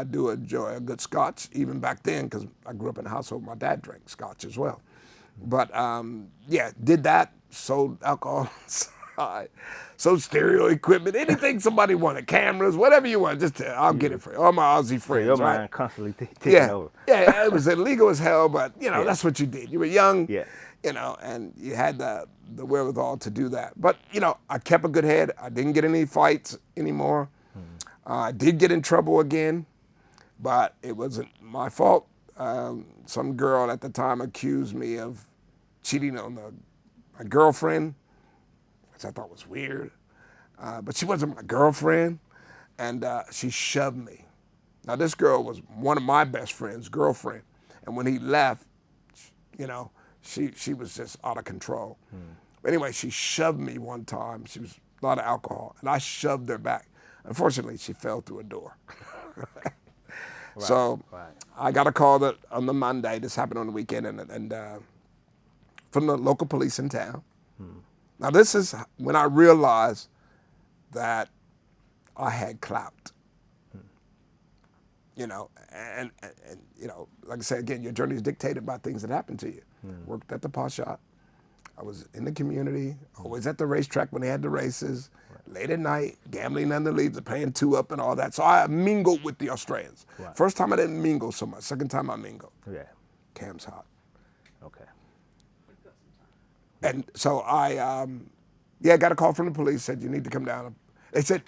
do enjoy a good scotch, even back then, because I grew up in a household where my dad drank scotch as well. But did that, sold alcohol, sold stereo equipment, anything somebody wanted, cameras, whatever you want, I'll get it for you. All my Aussie friends, Your right? mind constantly ticking over. Yeah, it was illegal as hell, but that's what you did. You were young, Yeah. and you had the wherewithal to do that. But I kept a good head. I didn't get any fights anymore. I did get in trouble again, but it wasn't my fault. Some girl at the time accused me of cheating on my girlfriend, which I thought was weird. But she wasn't my girlfriend, and she shoved me. Now, this girl was one of my best friend's girlfriend, and when he left, she was just out of control. But anyway, she shoved me one time. She was a lot of alcohol, and I shoved her back. Unfortunately, she fell through a door. So I got a call on the Monday. This happened on the weekend, and from the local police in town. Now, this is when I realized that I had clout. And like I said, again, your journey is dictated by things that happen to you. Worked at the pot shop. I was in the community, always at the racetrack when they had the races. late at night, gambling under the leaves, paying 2 up and all that. So I mingled with the Australians. Right. First time I didn't mingle so much. Second time I mingled. Yeah. Cam's hot. Okay. And so I, got a call from the police, said, you need to come down. They said,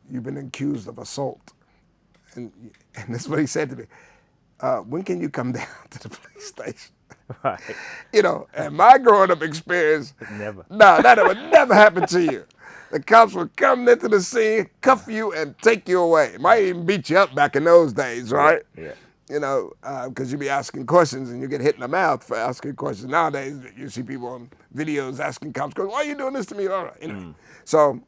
you've been accused of assault. And this is what he said to me. When can you come down to the police station? Right. And my growing up experience, Never. no, that would never happen to you. The cops would come into the scene, cuff you, and take you away. Might even beat you up back in those days, right? Yeah. Because you be asking questions and you get hit in the mouth for asking questions. Nowadays, you see people on videos asking cops, why are you doing this to me? All right. Anyway. So I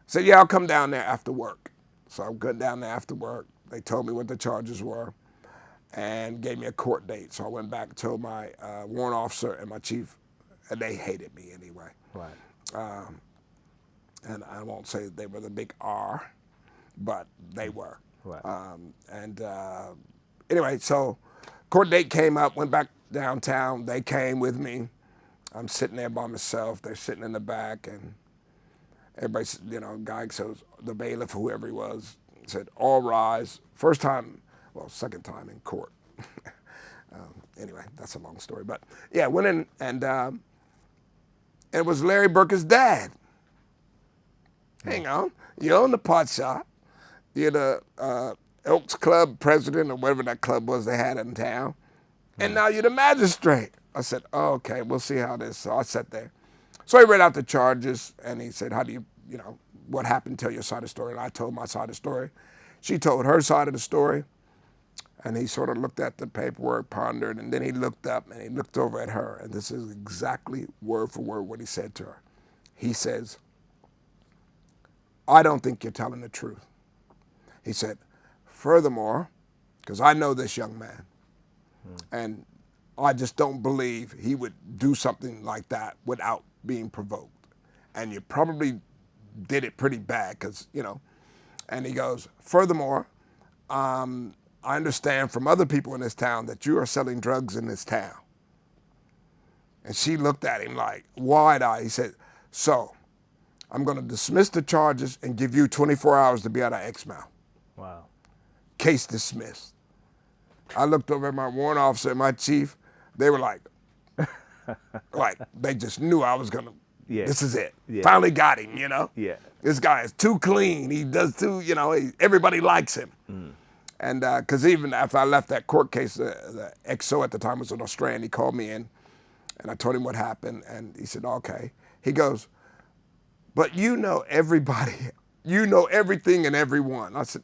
said, yeah, I'll come down there after work. So I went down there after work. They told me what the charges were and gave me a court date. So I went back, told my warrant officer and my chief, and they hated me anyway. Right. And I won't say they were the big R, but they were. Right. Anyway, so court date came up, went back downtown. They came with me. I'm sitting there by myself. They're sitting in the back, and everybody, guy says, the bailiff, whoever he was, said, all rise. First time, second time in court. Anyway, that's a long story. But yeah, went in, and it was Larry Burke's dad. Hang on, you own the pot shop. You're the Elks Club president or whatever that club was they had in town. And now you're the magistrate. I said, oh, okay, we'll see how this. So I sat there. So he read out the charges, and he said, how do you, what happened? Tell your side of the story. And I told my side of the story. She told her side of the story. And he sort of looked at the paperwork, pondered, and then he looked up and he looked over at her. And this is exactly word for word what he said to her. He says, I don't think you're telling the truth. He said, furthermore, because I know this young man, and I just don't believe he would do something like that without being provoked. And you probably did it pretty bad because, and he goes, furthermore, I understand from other people in this town that you are selling drugs in this town. And she looked at him like wide-eyed. He said, so I'm going to dismiss the charges and give you 24 hours to be out of Exmouth. Wow. Case dismissed. I looked over at my warrant officer and my chief. They were like they just knew I was going to, this is it. Yeah. Finally got him, Yeah. This guy is too clean. He does too, everybody likes him. And because even after I left that court case, the XO at the time was an Australian. He called me in, and I told him what happened, and he said, okay. He goes, but everybody, everything and everyone. I said,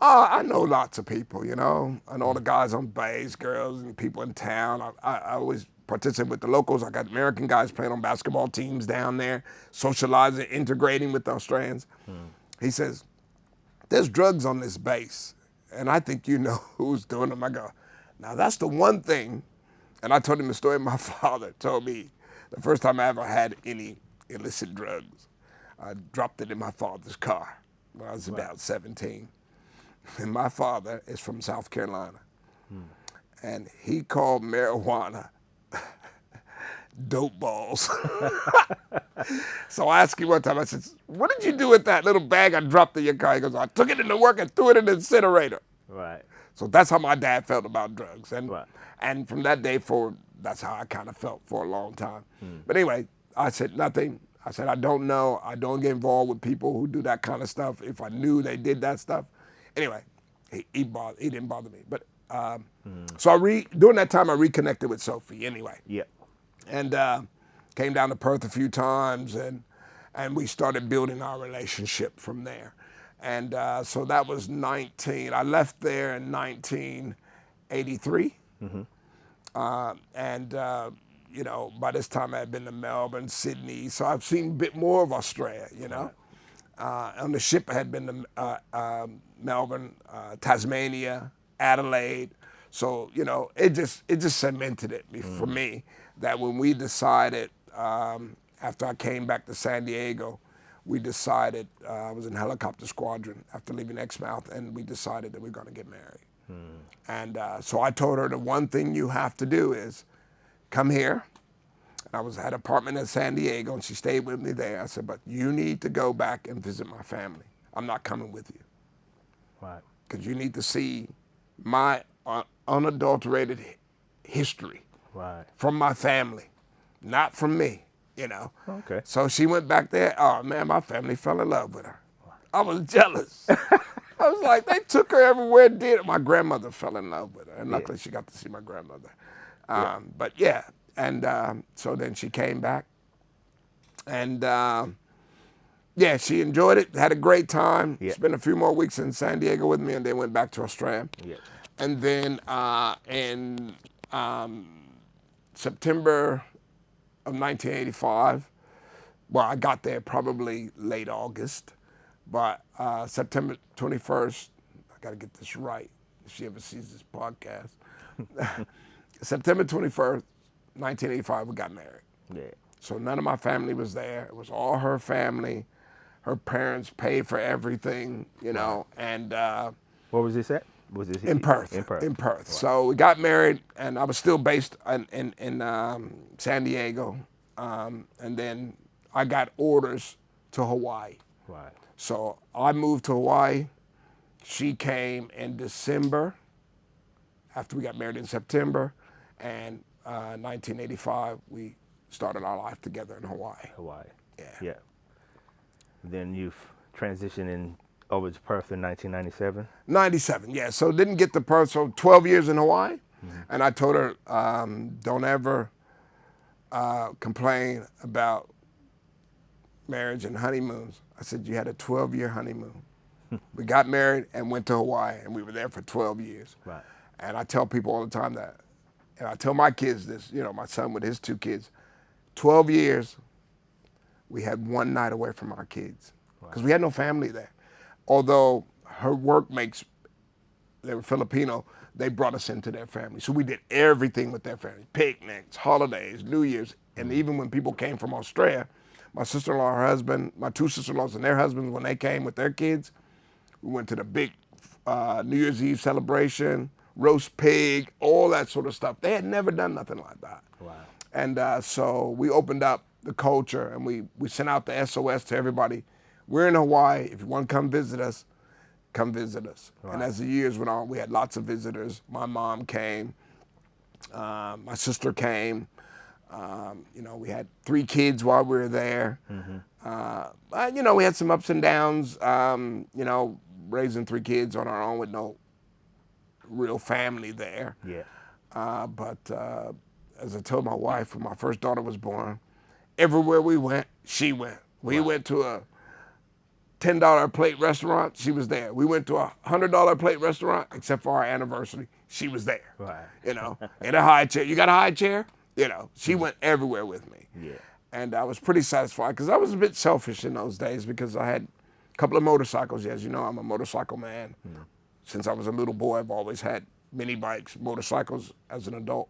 I know lots of people, I know the guys on base, girls, and people in town. I always participate with the locals. I got American guys playing on basketball teams down there, socializing, integrating with the Australians. He says, there's drugs on this base, and I think you know who's doing them. I go, now that's the one thing, and I told him the story my father told me the first time I ever had any illicit drugs. I dropped it in my father's car when I was about 17. And my father is from South Carolina. And he called marijuana dope balls. So I asked him one time, I said, what did you do with that little bag I dropped in your car? He goes, I took it into work and threw it in the incinerator. Right. So that's how my dad felt about drugs. And Right. and from that day forward, that's how I kind of felt for a long time. But anyway, I said nothing. I said, I don't know. I don't get involved with people who do that kind of stuff. If I knew they did that stuff. Anyway, he didn't bother me. But so during that time, I reconnected with Sophie anyway. Yeah. And came down to Perth a few times, and we started building our relationship from there. And so that was 19. I left there in 1983. By this time I had been to Melbourne, Sydney, so I've seen a bit more of Australia, On the ship I had been to Melbourne, Tasmania, Adelaide. So, it just cemented it for me that when we decided, after I came back to San Diego, we decided, I was in helicopter squadron after leaving Exmouth, and we decided that we're going to get married. And so I told her the one thing you have to do is come here. I had an apartment in San Diego, and she stayed with me there. I said, but you need to go back and visit my family. I'm not coming with you. Right. Because you need to see my unadulterated history Right. from my family, not from me, you know. Okay. So she went back there. Oh, man, my family fell in love with her. I was jealous. I was like, they took her everywhere, did it. My grandmother fell in love with her, and luckily she got to see my grandmother. But yeah, and so then she came back, and yeah, she enjoyed it, had a great time, spent a few more weeks in San Diego with me, and then went back to Australia. Yeah. And then in September of 1985, well, I got there probably late August, but September 21st, I got to get this right if she ever sees this podcast. September 21st, 1985, we got married. Yeah. So none of my family was there. It was all her family. Her parents paid for everything, you know, and Where was this at? Was this in Perth. In Perth. In Perth. Right. So we got married, and I was still based in San Diego, and then I got orders to Hawaii. Right. So I moved to Hawaii. She came in December, after we got married in September, and 1985 we started our life together in Hawaii. Hawaii. Yeah. Yeah. Then you've transitioned over to Perth in 1997. 97, yeah. So didn't get to Perth, so 12 years in Hawaii. And I told her, don't ever complain about marriage and honeymoons. I said, you had a 12-year honeymoon. We got married and went to Hawaii, and we were there for 12 years. Right. And I tell people all the time that, and I tell my kids this, you know, my son with his 2 kids, 12 years, we had one night away from our kids because we had no family there. Although her work makes, they were Filipino, they brought us into their family. So we did everything with their family, picnics, holidays, New Year's. And even when people came from Australia, my sister-in-law, her husband, my 2 sister-in-laws and their husbands, when they came with their kids, we went to the big New Year's Eve celebration, roast pig, all that sort of stuff. They had never done nothing like that. Wow. And So we opened up the culture, and we sent out the SOS to everybody. We're in Hawaii. If you want to come visit us, come visit us. Right. And as the years went on, we had lots of visitors. My mom came. My sister came. You know, we had 3 kids while we were there. You know, we had some ups and downs. You know, raising 3 kids on our own with no real family there. Yeah. But as I told my wife, when my first daughter was born, everywhere we went, she went. We went to a $10 a plate restaurant, she was there. We went to a $100 a plate restaurant, except for our anniversary, she was there. Right. You know, in a high chair. You got a high chair? You know, she went everywhere with me. Yeah. And I was pretty satisfied because I was a bit selfish in those days because I had a couple of motorcycles. As you know, I'm a motorcycle man. Since I was a little boy, I've always had mini bikes, motorcycles as an adult.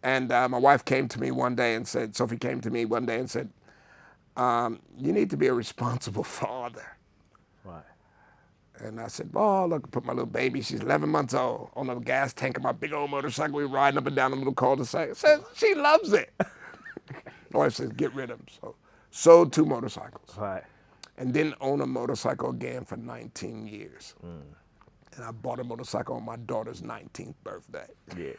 And my wife came to me one day and said, Sophie came to me one day and said, you need to be a responsible father. Right. And I said, oh, look, I put my little baby, she's 11 months old, on the gas tank of my big old motorcycle. We're riding up and down a little cul-de-sac. Says she loves it. My wife says, get rid of them. So sold 2 motorcycles. Right. And didn't own a motorcycle again for 19 years. And I bought a motorcycle on my daughter's 19th birthday. Yeah.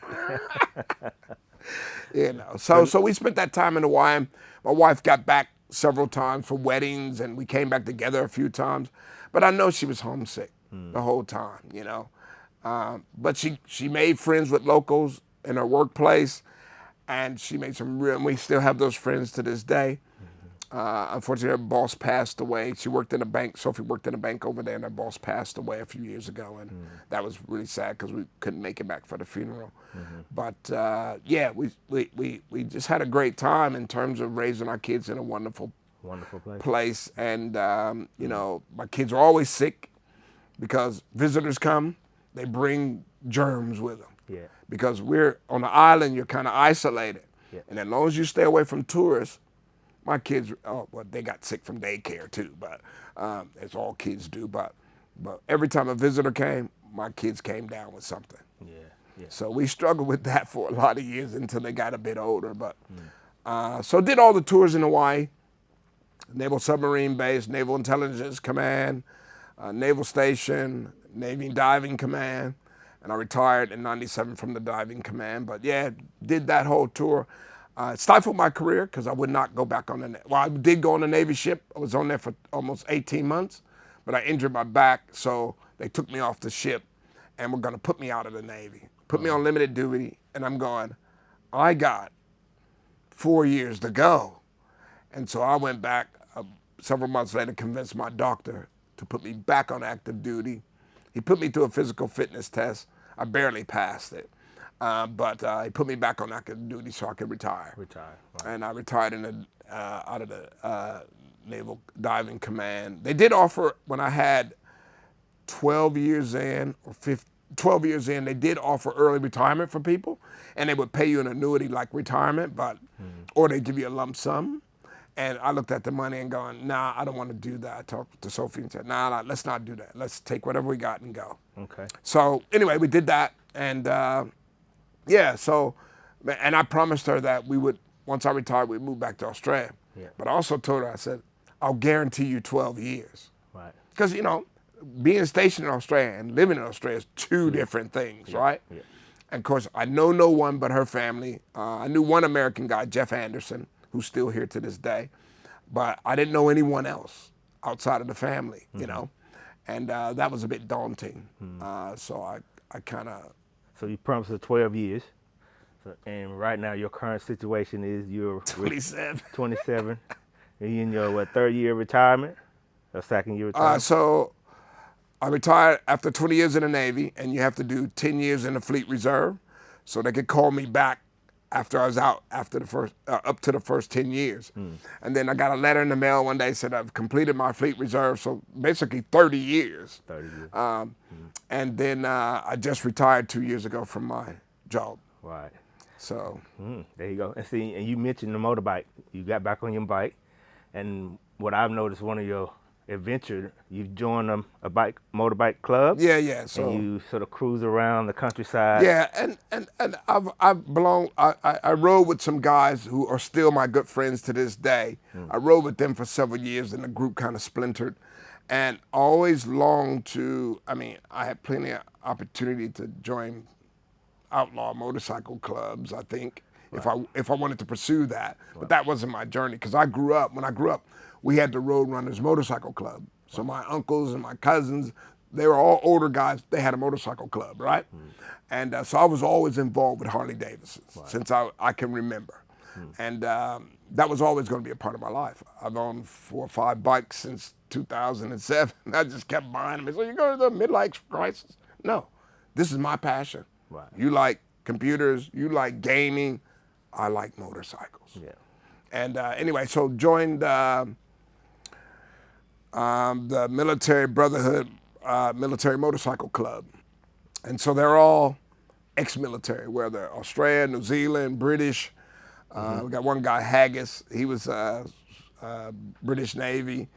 You know, so we spent that time in Hawaii. My wife got back several times for weddings, and we came back together a few times. But I know she was homesick the whole time, you know. But she made friends with locals in her workplace, and she made some real, and we still have those friends to this day. Unfortunately, her boss passed away. She worked in a bank. Sophie worked in a bank over there, and her boss passed away a few years ago, and that was really sad because we couldn't make it back for the funeral. But yeah, we just had a great time in terms of raising our kids in a wonderful place. And you know, my kids are always sick because visitors come, they bring germs with them. Yeah. Because we're on the island, you're kind of isolated, and as long as you stay away from tourists. My kids, oh, well, they got sick from daycare too, but as all kids do. But every time a visitor came, my kids came down with something. Yeah, yeah. So we struggled with that for a lot of years until they got a bit older. But So did all the tours in Hawaii, Naval Submarine Base, Naval Intelligence Command, Naval Station, Navy Diving Command, and I retired in '97 from the Diving Command. But yeah, did that whole tour. It stifled my career because I would not go back on the. Well, I did go on the Navy ship. I was on there for almost 18 months, but I injured my back, so they took me off the ship, and were going to put me out of the Navy, put me on limited duty, and I'm going. I got 4 years to go, and so I went back several months later, convinced my doctor to put me back on active duty. He put me through a physical fitness test. I barely passed it. But he put me back on active duty so I could retire. Right. And I retired out of the Naval Diving Command. They did offer, when I had 12 years in, or 12 years in, they did offer early retirement for people, and they would pay you an annuity like retirement, but or they give you a lump sum. And I looked at the money and going, nah, I don't want to do that. I talked to Sophie and said, nah, let's not do that. Let's take whatever we got and go. Okay. So anyway, we did that, and and I promised her that we would, once I retired, we'd move back to Australia. Yeah. But I also told her, I said, I'll guarantee you 12 years. Right. Because, being stationed in Australia and living in Australia is two different things, right? Yeah. And of course, I know no one but her family. I knew one American guy, Jeff Anderson, who's still here to this day. But I didn't know anyone else outside of the family, And that was a bit daunting. So I kind of... So you promised her 12 years. And right now your current situation is you're 27. 27. And you're in your third year of retirement? Or second year retirement? So I retired after 20 years in the Navy, and you have to do 10 years in the Fleet Reserve. So they could call me back after I was out, after the first, up to the first 10 years. And then I got a letter in the mail one day said I've completed my Fleet Reserve, so basically 30 years. 30 years. And then I just retired 2 years ago from my job. Right. So there you go. And see, and you mentioned the motorbike. You got back on your bike, and what I've noticed, one of your adventure, you've joined a motorbike club. Yeah. So and you sort of cruise around the countryside. Yeah, and I rode with some guys who are still my good friends to this day. I rode with them for several years, and the group kind of splintered. And I always longed to. I had plenty of opportunity to join outlaw motorcycle clubs, I think, right, if I wanted to pursue that. Right. But that wasn't my journey, because when I grew up, we had the Roadrunners Motorcycle Club. So my uncles and my cousins, they were all older guys. They had a motorcycle club, right? And so I was always involved with Harley Davidsons since I can remember. And that was always going to be a part of my life. I've owned 4 or 5 bikes since 2007. I just kept buying them. So you go to the midlife crisis? No, this is my passion. Right. You like computers, you like gaming, I like motorcycles. Yeah. And anyway, so joined the Military Brotherhood Military Motorcycle Club. And so they're all ex-military, whether Australia, New Zealand, British. We got one guy, Haggis, he was British Navy.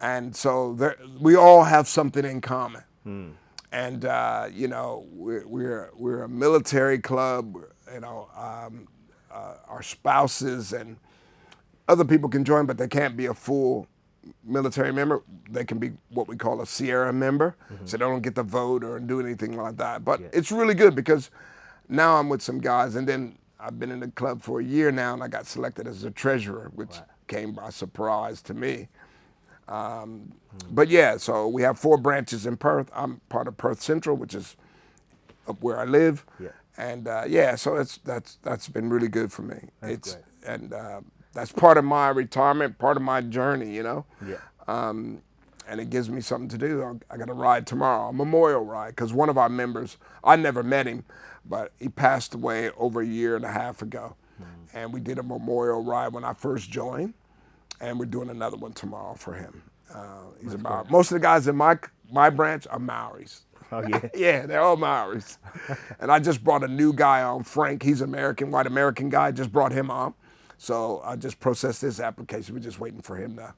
And so we all have something in common. And we're a military club. Our spouses and other people can join, but they can't be a full military member. They can be what we call a Sierra member, so they don't get to vote or do anything like that. But it's really good, because now I'm with some guys, and then I've been in the club for a year now, and I got selected as a treasurer, which came by surprise to me. But yeah, so we have 4 branches in Perth. I'm part of Perth Central, which is up where I live. Yeah. And so that's been really good for me. That's great. And that's part of my retirement, part of my journey, Yeah. And it gives me something to do. I got a ride tomorrow, a memorial ride, because one of our members, I never met him, but he passed away over a year and a half ago. And we did a memorial ride when I first joined. And we're doing another one tomorrow for him. Most of the guys in my branch are Maoris. Oh, yeah? Yeah, they're all Maoris. And I just brought a new guy on, Frank. He's American, white American guy. Just brought him on. So I just processed this application. We're just waiting for him to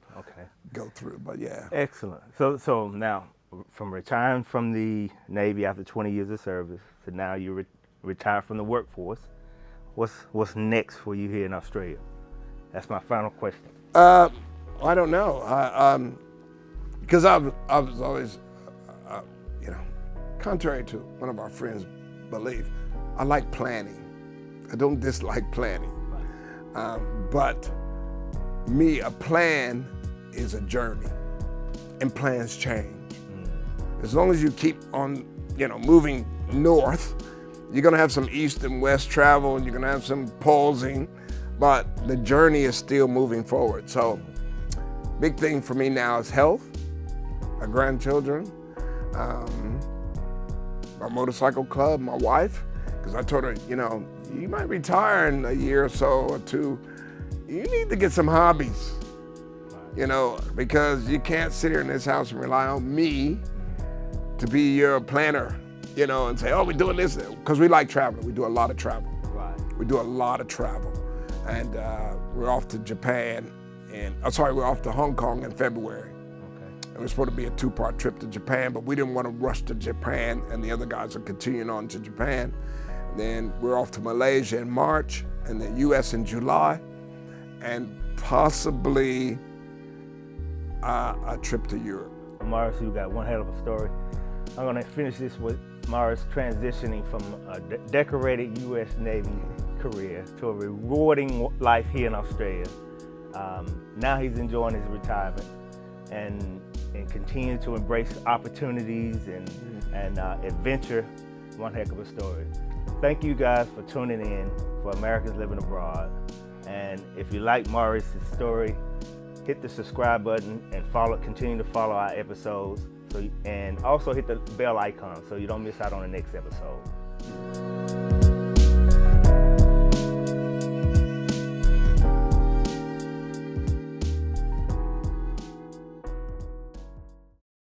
go through. But yeah. Excellent. So now, from retiring from the Navy after 20 years of service to now you retired from the workforce, what's next for you here in Australia? That's my final question. I don't know. Because I was always, you know, contrary to one of our friends' belief, I like planning. I don't dislike planning. But me, a plan is a journey, and plans change. As long as you keep on, moving north, you're gonna have some east and west travel, and you're gonna have some pausing, but the journey is still moving forward. So, big thing for me now is health, my grandchildren, my motorcycle club, my wife, because I told her, you might retire in a year or so or two. You need to get some hobbies, because you can't sit here in this house and rely on me to be your planner, and say, oh, we're doing this, because we like traveling. We do a lot of travel. Right. We do a lot of travel. And we're off to Japan, we're off to Hong Kong in February. Okay. It was supposed to be a 2-part trip to Japan, but we didn't want to rush to Japan, and the other guys are continuing on to Japan. Then we're off to Malaysia in March, and the US in July, and possibly a trip to Europe. Marius, you got one hell of a story. I'm gonna finish this with Marius transitioning from a decorated US Navy career to a rewarding life here in Australia. Now he's enjoying his retirement and continuing to embrace opportunities and adventure. One heck of a story. Thank you guys for tuning in for Americans Living Abroad. And if you like Marius' story, hit the subscribe button and continue to follow our episodes. And also hit the bell icon so you don't miss out on the next episode.